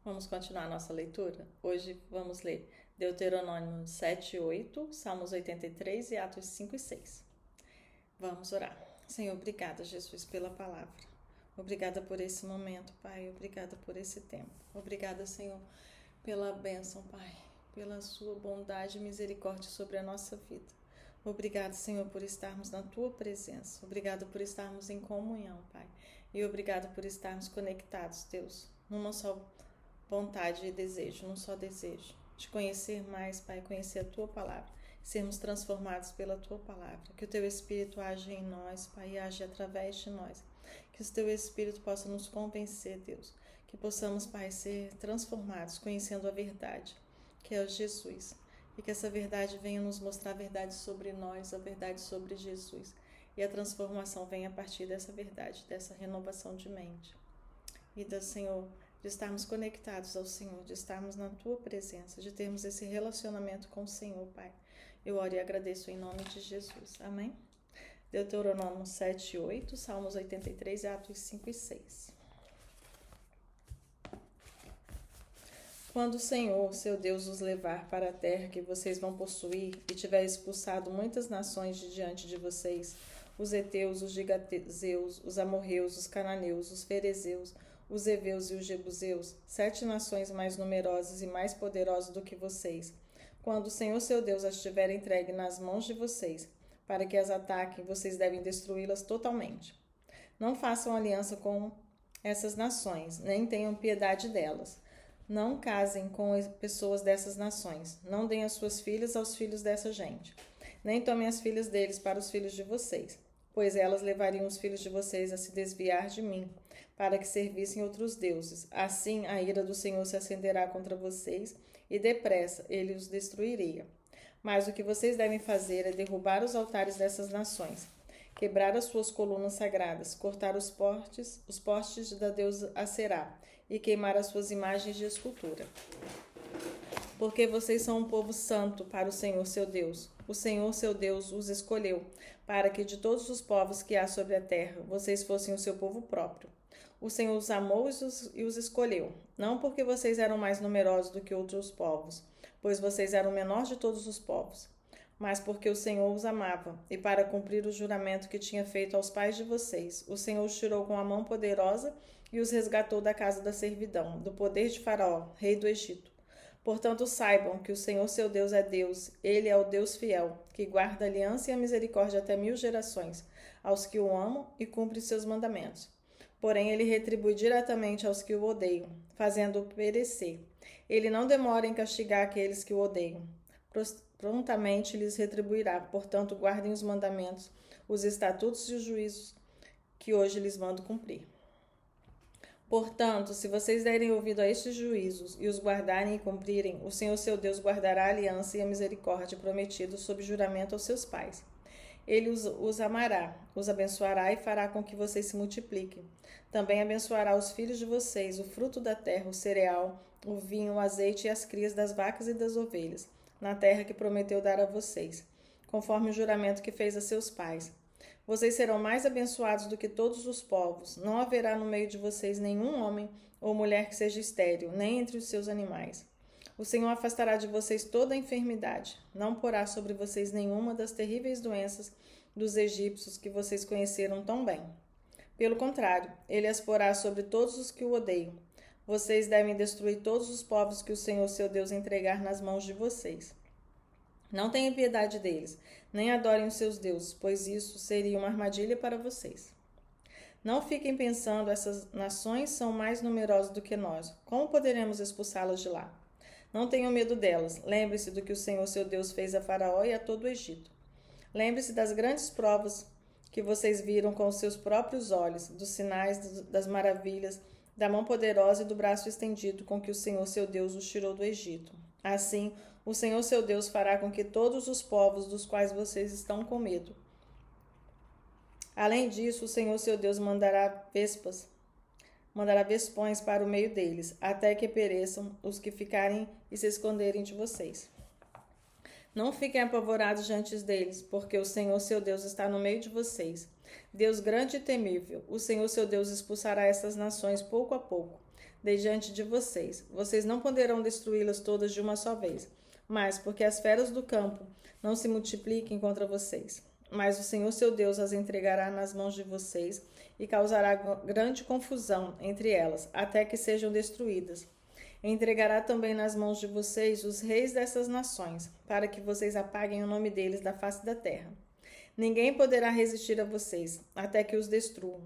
Vamos continuar a nossa leitura? Hoje vamos ler Deuteronômio 7 e 8, Salmos 83 e Atos 5 e 6. Vamos orar. Senhor, obrigada, Jesus, pela palavra. Obrigada por esse momento, Pai. Obrigada por esse tempo. Obrigada, Senhor, pela bênção, Pai, pela sua bondade e misericórdia sobre a nossa vida. Obrigado, Senhor, por estarmos na Tua presença. Obrigado por estarmos em comunhão, Pai. E obrigado por estarmos conectados, Deus, numa só vontade e desejo, num só desejo. De conhecer mais, Pai, conhecer a Tua palavra. Sermos transformados pela Tua palavra. Que o Teu Espírito age em nós, Pai, e age através de nós. Que o Teu Espírito possa nos convencer, Deus. Que possamos, Pai, ser transformados, conhecendo a verdade, que é o Jesus. E que essa verdade venha nos mostrar a verdade sobre nós, a verdade sobre Jesus. E a transformação venha a partir dessa verdade, dessa renovação de mente. E do Senhor, de estarmos conectados ao Senhor, de estarmos na Tua presença, de termos esse relacionamento com o Senhor, Pai. Eu oro e agradeço em nome de Jesus. Amém? Deuteronômio 7 e 8, Salmos 83 e Atos 5 e 6. Quando o Senhor, seu Deus, os levar para a terra que vocês vão possuir e tiver expulsado muitas nações de diante de vocês, os heteus, os gigazeus, os amorreus, os cananeus, os ferezeus, os heveus e os jebuseus, 7 nações mais numerosas e mais poderosas do que vocês, quando o Senhor, seu Deus, as tiver entregue nas mãos de vocês, para que as ataquem, vocês devem destruí-las totalmente. Não façam aliança com essas nações, nem tenham piedade delas. Não casem com pessoas dessas nações. Não deem as suas filhas aos filhos dessa gente. Nem tomem as filhas deles para os filhos de vocês, pois elas levariam os filhos de vocês a se desviar de mim, para que servissem outros deuses. Assim a ira do Senhor se acenderá contra vocês, e depressa ele os destruiria. Mas o que vocês devem fazer é derrubar os altares dessas nações, quebrar as suas colunas sagradas, cortar os postes da deusa Aserá, e queimar as suas imagens de escultura. Porque vocês são um povo santo para o Senhor seu Deus. O Senhor seu Deus os escolheu, para que de todos os povos que há sobre a terra, vocês fossem o seu povo próprio. O Senhor os amou e os escolheu, não porque vocês eram mais numerosos do que outros povos, pois vocês eram o menor de todos os povos, mas porque o Senhor os amava, e para cumprir o juramento que tinha feito aos pais de vocês, o Senhor os tirou com a mão poderosa e os resgatou da casa da servidão, do poder de Faraó, rei do Egito. Portanto, saibam que o Senhor seu Deus é Deus, ele é o Deus fiel, que guarda a aliança e a misericórdia até 1000 gerações, aos que o amam e cumpre seus mandamentos. Porém, ele retribui diretamente aos que o odeiam, fazendo-o perecer. Ele não demora em castigar aqueles que o odeiam. Prontamente lhes retribuirá. Portanto, guardem os mandamentos, os estatutos e os juízos que hoje lhes mando cumprir. Portanto, se vocês derem ouvido a estes juízos e os guardarem e cumprirem, o Senhor seu Deus guardará a aliança e a misericórdia prometidos sob juramento aos seus pais. Ele os amará, os abençoará e fará com que vocês se multipliquem. Também abençoará os filhos de vocês, o fruto da terra, o cereal, o vinho, o azeite e as crias das vacas e das ovelhas, na terra que prometeu dar a vocês, conforme o juramento que fez a seus pais. Vocês serão mais abençoados do que todos os povos. Não haverá no meio de vocês nenhum homem ou mulher que seja estéril, nem entre os seus animais. O Senhor afastará de vocês toda a enfermidade. Não porá sobre vocês nenhuma das terríveis doenças dos egípcios que vocês conheceram tão bem. Pelo contrário, ele as porá sobre todos os que o odeiam. Vocês devem destruir todos os povos que o Senhor seu Deus entregar nas mãos de vocês. Não tenham piedade deles, nem adorem os seus deuses, pois isso seria uma armadilha para vocês. Não fiquem pensando, essas nações são mais numerosas do que nós. Como poderemos expulsá-las de lá? Não tenham medo delas. Lembre-se do que o Senhor seu Deus fez a Faraó e a todo o Egito. Lembre-se das grandes provas que vocês viram com os seus próprios olhos, dos sinais, das maravilhas, da mão poderosa e do braço estendido com que o Senhor seu Deus os tirou do Egito. Assim, o Senhor seu Deus fará com que todos os povos dos quais vocês estão com medo. Além disso, o Senhor seu Deus mandará vespões para o meio deles, até que pereçam os que ficarem e se esconderem de vocês. Não fiquem apavorados diante deles, porque o Senhor seu Deus está no meio de vocês. Deus grande e temível, o Senhor seu Deus expulsará essas nações pouco a pouco. dei diante de vocês. Vocês não poderão destruí-las todas de uma só vez, mas porque as feras do campo não se multipliquem contra vocês. Mas o Senhor seu Deus as entregará nas mãos de vocês e causará grande confusão entre elas, até que sejam destruídas. Entregará também nas mãos de vocês os reis dessas nações, para que vocês apaguem o nome deles da face da terra. Ninguém poderá resistir a vocês, até que os destruam.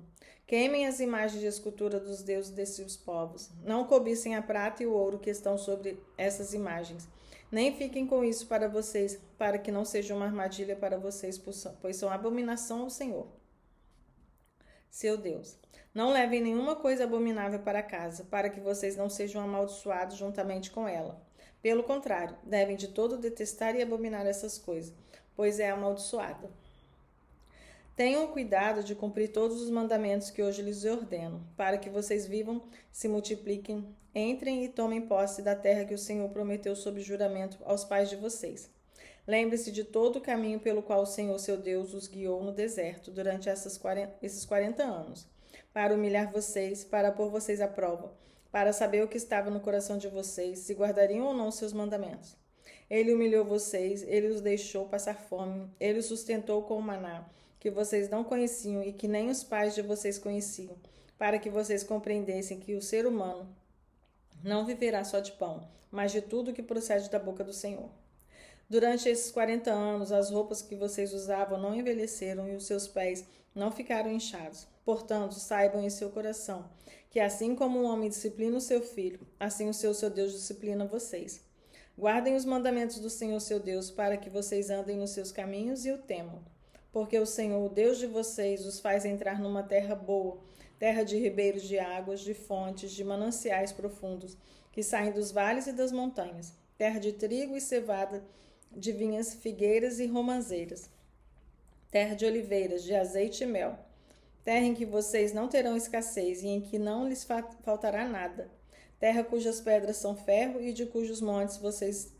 Queimem as imagens de escultura dos deuses desses povos. Não cobicem a prata e o ouro que estão sobre essas imagens. Nem fiquem com isso para vocês, para que não seja uma armadilha para vocês, pois são abominação ao Senhor, seu Deus. Não levem nenhuma coisa abominável para casa, para que vocês não sejam amaldiçoados juntamente com ela. Pelo contrário, devem de todo detestar e abominar essas coisas, pois é amaldiçoada. Tenham cuidado de cumprir todos os mandamentos que hoje lhes ordeno, para que vocês vivam, se multipliquem, entrem e tomem posse da terra que o Senhor prometeu sob juramento aos pais de vocês. Lembre-se de todo o caminho pelo qual o Senhor, seu Deus, os guiou no deserto durante esses 40 anos, para humilhar vocês, para pôr vocês à prova, para saber o que estava no coração de vocês, se guardariam ou não seus mandamentos. Ele humilhou vocês, ele os deixou passar fome, ele os sustentou com o maná, que vocês não conheciam e que nem os pais de vocês conheciam, para que vocês compreendessem que o ser humano não viverá só de pão, mas de tudo que procede da boca do Senhor. Durante esses 40 anos, as roupas que vocês usavam não envelheceram e os seus pés não ficaram inchados. Portanto, saibam em seu coração que assim como um homem disciplina o seu filho, assim o seu Deus disciplina vocês. Guardem os mandamentos do Senhor, seu Deus, para que vocês andem nos seus caminhos e o temam. Porque o Senhor, o Deus de vocês, os faz entrar numa terra boa, terra de ribeiros de águas, de fontes, de mananciais profundos, que saem dos vales e das montanhas, terra de trigo e cevada, de vinhas, figueiras e romãzeiras, terra de oliveiras, de azeite e mel, terra em que vocês não terão escassez e em que não lhes faltará nada, terra cujas pedras são ferro e de cujos montes vocês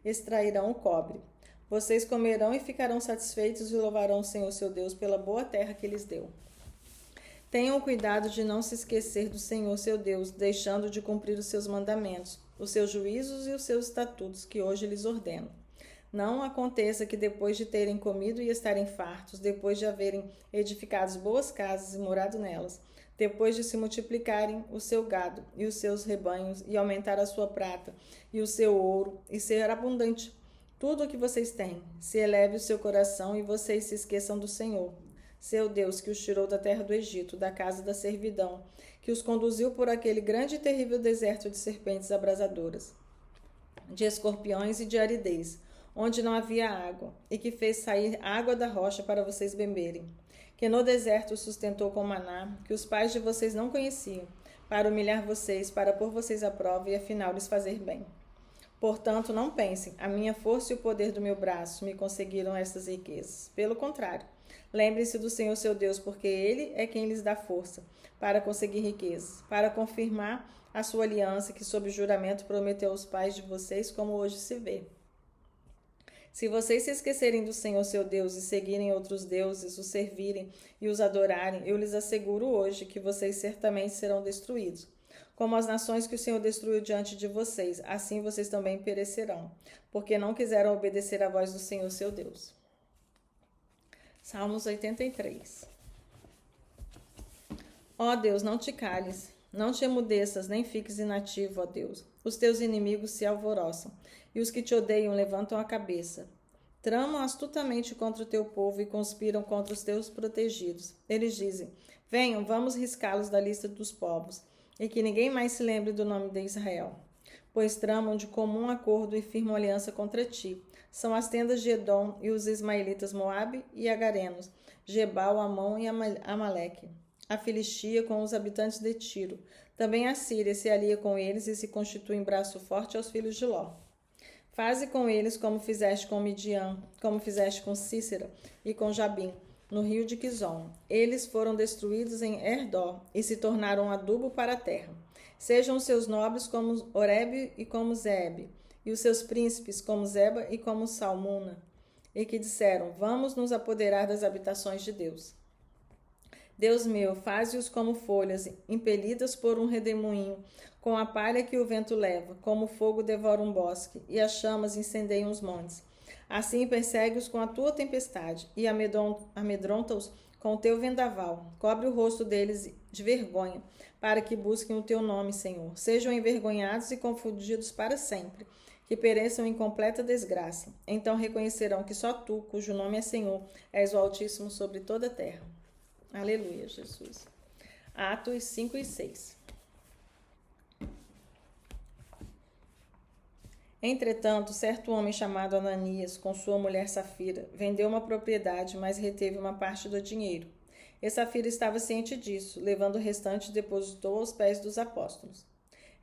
extrairão o cobre. Vocês comerão e ficarão satisfeitos e louvarão o Senhor seu Deus pela boa terra que lhes deu. Tenham cuidado de não se esquecer do Senhor seu Deus, deixando de cumprir os seus mandamentos, os seus juízos e os seus estatutos que hoje lhes ordeno. Não aconteça que depois de terem comido e estarem fartos, depois de haverem edificado boas casas e morado nelas, depois de se multiplicarem o seu gado e os seus rebanhos e aumentar a sua prata e o seu ouro e ser abundante tudo o que vocês têm, se eleve o seu coração e vocês se esqueçam do Senhor, seu Deus, que os tirou da terra do Egito, da casa da servidão, que os conduziu por aquele grande e terrível deserto de serpentes abrasadoras, de escorpiões e de aridez, onde não havia água, e que fez sair água da rocha para vocês beberem, que no deserto os sustentou com maná, que os pais de vocês não conheciam, para humilhar vocês, para pôr vocês à prova e afinal lhes fazer bem. Portanto, não pensem, a minha força e o poder do meu braço me conseguiram estas riquezas. Pelo contrário, lembrem-se do Senhor seu Deus, porque Ele é quem lhes dá força para conseguir riquezas, para confirmar a sua aliança que sob juramento prometeu aos pais de vocês, como hoje se vê. Se vocês se esquecerem do Senhor seu Deus e seguirem outros deuses, os servirem e os adorarem, eu lhes asseguro hoje que vocês certamente serão destruídos. Como as nações que o Senhor destruiu diante de vocês, assim vocês também perecerão, porque não quiseram obedecer à voz do Senhor seu Deus. Salmos 83. Ó Deus, não te cales, não te emudeças, nem fiques inativo, ó Deus. Os teus inimigos se alvoroçam, e os que te odeiam levantam a cabeça. Tramam astutamente contra o teu povo e conspiram contra os teus protegidos. Eles dizem, venham, vamos riscá-los da lista dos povos, e que ninguém mais se lembre do nome de Israel. Pois tramam de comum acordo e firmam aliança contra ti. São as tendas de Edom e os ismaelitas Moabe e agarenos, Gebal, Amon e Amaleque. A Filistia com os habitantes de Tiro. Também a Síria se alia com eles e se constitui em braço forte aos filhos de Ló. Faze com eles como fizeste com Midian, como fizeste com Cícera e com Jabim, no rio de Quizon. Eles foram destruídos em Erdó e se tornaram adubo para a terra. Sejam os seus nobres como Oreb e como Zeeb, e os seus príncipes como Zeba e como Salmuna, e que disseram, vamos nos apoderar das habitações de Deus. Deus meu, faze-os como folhas, impelidas por um redemoinho, com a palha que o vento leva, como o fogo devora um bosque, e as chamas incendeiam os montes. Assim persegue-os com a tua tempestade, e amedronta-os com o teu vendaval. Cobre o rosto deles de vergonha, para que busquem o teu nome, Senhor. Sejam envergonhados e confundidos para sempre, que pereçam em completa desgraça. Então reconhecerão que só tu, cujo nome é Senhor, és o Altíssimo sobre toda a terra. Aleluia, Jesus. Atos 5 e 6. Entretanto, certo homem chamado Ananias, com sua mulher Safira, vendeu uma propriedade, mas reteve uma parte do dinheiro. E Safira estava ciente disso, levando o restante e depositou aos pés dos apóstolos.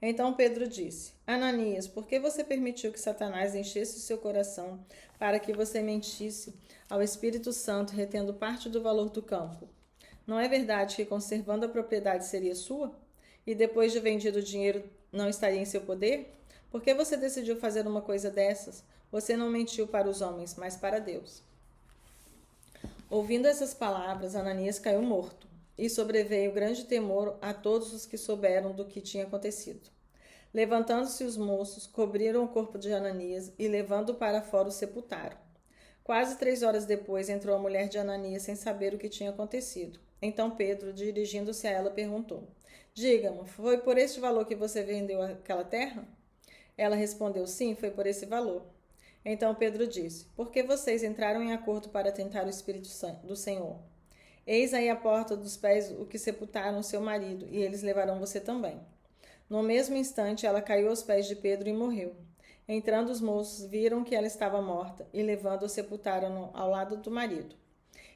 Então Pedro disse: Ananias, por que você permitiu que Satanás enchesse o seu coração para que você mentisse ao Espírito Santo, retendo parte do valor do campo? Não é verdade que, conservando a propriedade, seria sua? E depois de vendido o dinheiro, não estaria em seu poder? Por que você decidiu fazer uma coisa dessas? Você não mentiu para os homens, mas para Deus. Ouvindo essas palavras, Ananias caiu morto, e sobreveio grande temor a todos os que souberam do que tinha acontecido. Levantando-se os moços, cobriram o corpo de Ananias e, levando-o para fora, o sepultaram. Quase 3 horas depois, entrou a mulher de Ananias sem saber o que tinha acontecido. Então Pedro, dirigindo-se a ela, perguntou: Diga-me, foi por este valor que você vendeu aquela terra? Ela respondeu: Sim, foi por esse valor. Então Pedro disse: Por que vocês entraram em acordo para tentar o Espírito do Senhor? Eis aí a porta dos pés o que sepultaram seu marido, e eles levarão você também. No mesmo instante, ela caiu aos pés de Pedro e morreu. Entrando os moços, viram que ela estava morta, e levando-a, sepultaram-no ao lado do marido.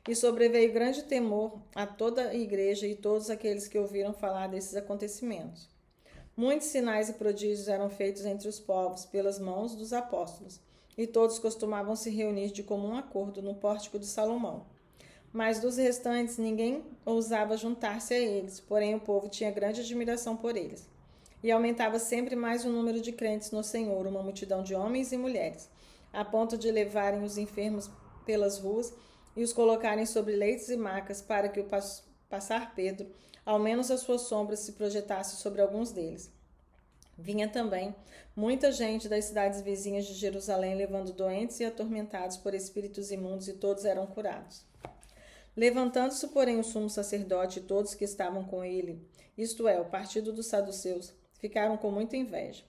E sobreveio grande temor a toda a igreja e todos aqueles que ouviram falar desses acontecimentos. Muitos sinais e prodígios eram feitos entre os povos pelas mãos dos apóstolos, e todos costumavam se reunir de comum acordo no pórtico de Salomão. Mas dos restantes ninguém ousava juntar-se a eles, porém o povo tinha grande admiração por eles. E aumentava sempre mais o número de crentes no Senhor, uma multidão de homens e mulheres, a ponto de levarem os enfermos pelas ruas e os colocarem sobre leitos e macas, para que o passar Pedro, ao menos a sua sombra se projetasse sobre alguns deles. Vinha também muita gente das cidades vizinhas de Jerusalém, levando doentes e atormentados por espíritos imundos, e todos eram curados. Levantando-se, porém, o sumo sacerdote e todos que estavam com ele, isto é, o partido dos saduceus, ficaram com muita inveja.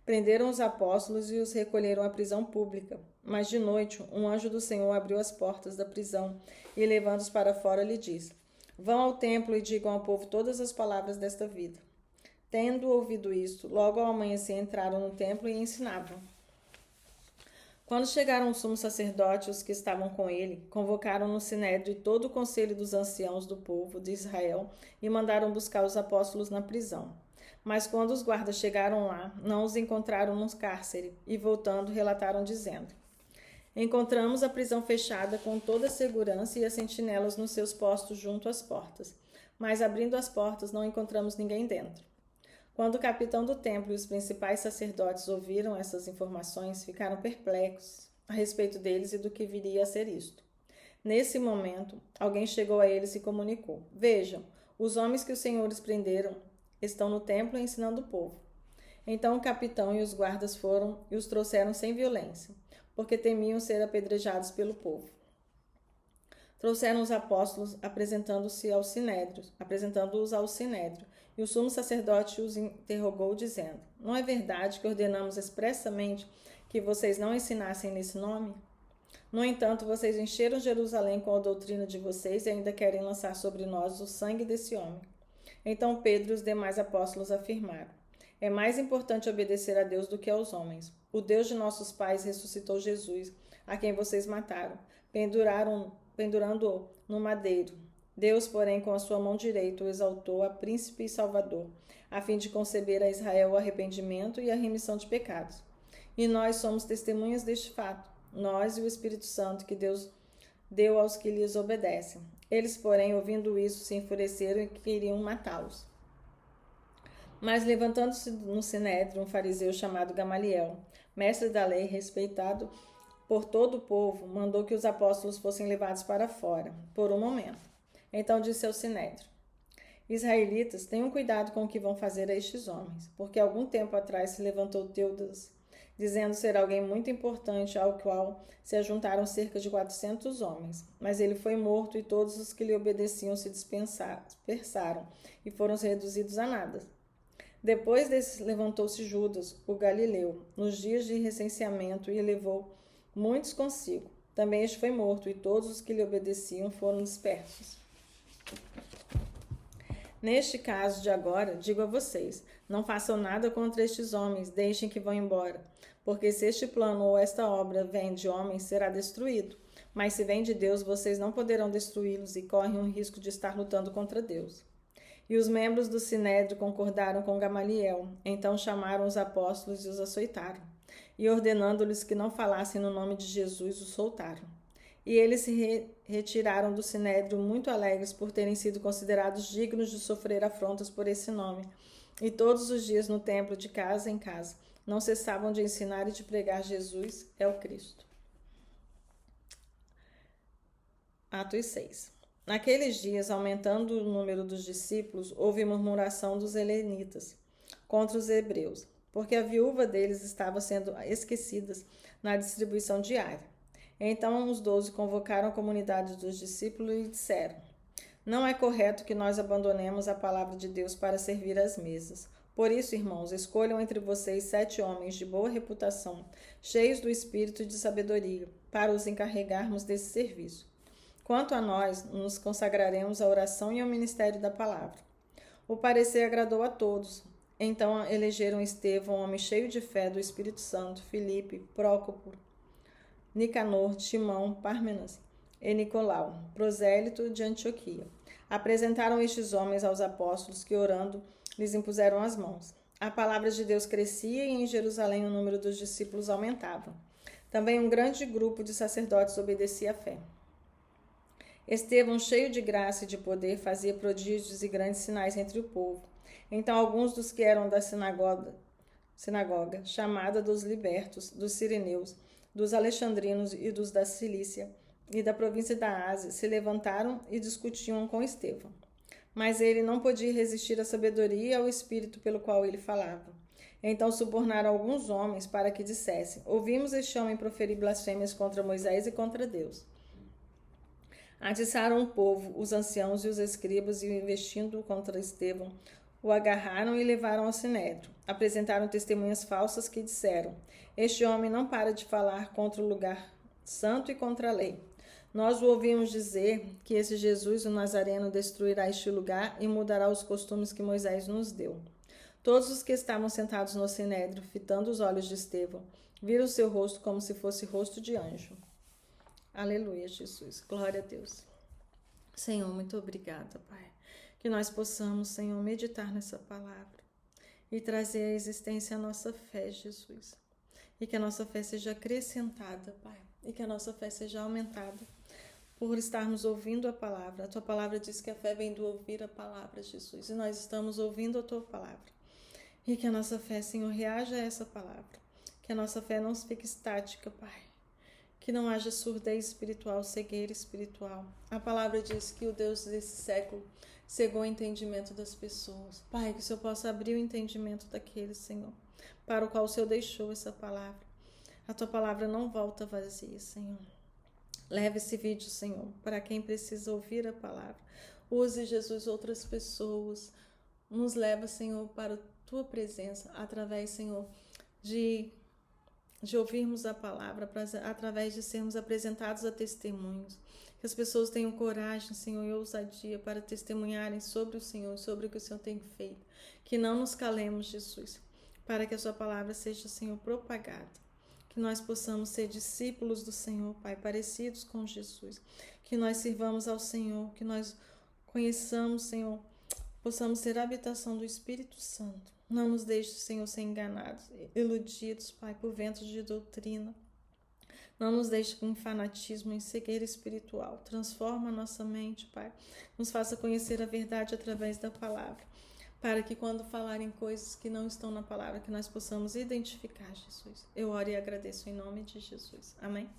Prenderam os apóstolos e os recolheram à prisão pública. Mas de noite, um anjo do Senhor abriu as portas da prisão e, levando-os para fora, lhe disse: Vão ao templo e digam ao povo todas as palavras desta vida. Tendo ouvido isto, logo ao amanhecer entraram no templo e ensinavam. Quando chegaram o sumo sacerdote e os que estavam com ele, convocaram no sinédrio todo o conselho dos anciãos do povo de Israel e mandaram buscar os apóstolos na prisão. Mas quando os guardas chegaram lá, não os encontraram no cárcere e, voltando, relataram dizendo: Encontramos a prisão fechada com toda a segurança e as sentinelas nos seus postos junto às portas. Mas abrindo as portas não encontramos ninguém dentro. Quando o capitão do templo e os principais sacerdotes ouviram essas informações, ficaram perplexos a respeito deles e do que viria a ser isto. Nesse momento, alguém chegou a eles e comunicou: Vejam, os homens que os senhores prenderam estão no templo ensinando o povo. Então o capitão e os guardas foram e os trouxeram sem violência, porque temiam ser apedrejados pelo povo. Trouxeram os apóstolos apresentando-os ao sinédrio, e o sumo sacerdote os interrogou, dizendo: Não é verdade que ordenamos expressamente que vocês não ensinassem nesse nome? No entanto, vocês encheram Jerusalém com a doutrina de vocês e ainda querem lançar sobre nós o sangue desse homem. Então Pedro e os demais apóstolos afirmaram: É mais importante obedecer a Deus do que aos homens. O Deus de nossos pais ressuscitou Jesus, a quem vocês mataram, pendurando-o no madeiro. Deus, porém, com a sua mão direita o exaltou a príncipe e salvador, a fim de conceber a Israel o arrependimento e a remissão de pecados. E nós somos testemunhas deste fato, nós e o Espírito Santo que Deus deu aos que lhes obedecem. Eles, porém, ouvindo isso, se enfureceram e queriam matá-los. Mas, levantando-se no sinédrio um fariseu chamado Gamaliel, mestre da lei, respeitado por todo o povo, mandou que os apóstolos fossem levados para fora, por um momento. Então disse ao sinédrio: Israelitas, tenham cuidado com o que vão fazer a estes homens, porque algum tempo atrás se levantou Teudas, dizendo ser alguém muito importante, ao qual se ajuntaram cerca de 400 homens. Mas ele foi morto e todos os que lhe obedeciam se dispersaram e foram reduzidos a nada. Depois desse levantou-se Judas, o galileu, nos dias de recenseamento e levou muitos consigo. Também este foi morto e todos os que lhe obedeciam foram dispersos. Neste caso de agora, digo a vocês, não façam nada contra estes homens, deixem que vão embora. Porque se este plano ou esta obra vem de homens, será destruído. Mas se vem de Deus, vocês não poderão destruí-los e correm o risco de estar lutando contra Deus. E os membros do Sinédrio concordaram com Gamaliel. Então chamaram os apóstolos e os açoitaram. E ordenando-lhes que não falassem no nome de Jesus, os soltaram. E eles se retiraram do Sinédrio muito alegres por terem sido considerados dignos de sofrer afrontas por esse nome. E todos os dias no templo, de casa em casa, não cessavam de ensinar e de pregar Jesus é o Cristo. Atos 6. Naqueles dias, aumentando o número dos discípulos, houve murmuração dos helenitas contra os hebreus, porque a viúva deles estava sendo esquecida na distribuição diária. Então os 12 convocaram a comunidade dos discípulos e disseram: não é correto que nós abandonemos a palavra de Deus para servir às mesas. Por isso, irmãos, escolham entre vocês 7 homens de boa reputação, cheios do espírito e de sabedoria, para os encarregarmos desse serviço. Quanto a nós, nos consagraremos à oração e ao ministério da palavra. O parecer agradou a todos. Então elegeram Estevão, homem cheio de fé do Espírito Santo, Filipe, Prócopo, Nicanor, Timão, Pármenas e Nicolau, prosélito de Antioquia. Apresentaram estes homens aos apóstolos que, orando, lhes impuseram as mãos. A palavra de Deus crescia e em Jerusalém o número dos discípulos aumentava. Também um grande grupo de sacerdotes obedecia à fé. Estevão, cheio de graça e de poder, fazia prodígios e grandes sinais entre o povo. Então alguns dos que eram da sinagoga, chamada dos libertos, dos sirineus, dos alexandrinos e dos da Cilícia e da província da Ásia, se levantaram e discutiam com Estevão. Mas ele não podia resistir à sabedoria e ao espírito pelo qual ele falava. Então subornaram alguns homens para que dissessem: ouvimos este homem proferir blasfêmias contra Moisés e contra Deus. Atiçaram o povo, os anciãos e os escribas, e investindo contra Estevão, o agarraram e levaram ao sinédrio. Apresentaram testemunhas falsas que disseram: este homem não para de falar contra o lugar santo e contra a lei. Nós o ouvimos dizer que esse Jesus, o Nazareno, destruirá este lugar e mudará os costumes que Moisés nos deu. Todos os que estavam sentados no sinédrio, fitando os olhos de Estevão, viram seu rosto como se fosse rosto de anjo. Aleluia, Jesus. Glória a Deus. Senhor, muito obrigada, Pai. Que nós possamos, Senhor, meditar nessa palavra e trazer à existência a nossa fé, Jesus. E que a nossa fé seja acrescentada, Pai. E que a nossa fé seja aumentada por estarmos ouvindo a palavra. A Tua palavra diz que a fé vem do ouvir a palavra, Jesus. E nós estamos ouvindo a Tua palavra. E que a nossa fé, Senhor, reaja a essa palavra. Que a nossa fé não fique estática, Pai. Que não haja surdez espiritual, cegueira espiritual. A palavra diz que o Deus desse século cegou o entendimento das pessoas. Pai, que o Senhor possa abrir o entendimento daqueles, Senhor, para o qual o Senhor deixou essa palavra. A Tua palavra não volta vazia, Senhor. Leve esse vídeo, Senhor, para quem precisa ouvir a palavra. Use, Jesus, outras pessoas. Nos leva, Senhor, para a Tua presença, através, Senhor, de ouvirmos a palavra, através de sermos apresentados a testemunhos. Que as pessoas tenham coragem, Senhor, e ousadia para testemunharem sobre o Senhor, sobre o que o Senhor tem feito. Que não nos calemos, Jesus, para que a Sua palavra seja, Senhor, propagada. Que nós possamos ser discípulos do Senhor, Pai, parecidos com Jesus. Que nós sirvamos ao Senhor, que nós conheçamos, Senhor, possamos ser a habitação do Espírito Santo. Não nos deixe, Senhor, ser enganados, iludidos, Pai, por ventos de doutrina. Não nos deixe com fanatismo e cegueira espiritual. Transforma a nossa mente, Pai. Nos faça conhecer a verdade através da palavra. Para que quando falarem coisas que não estão na palavra, que nós possamos identificar, Jesus. Eu oro e agradeço em nome de Jesus. Amém?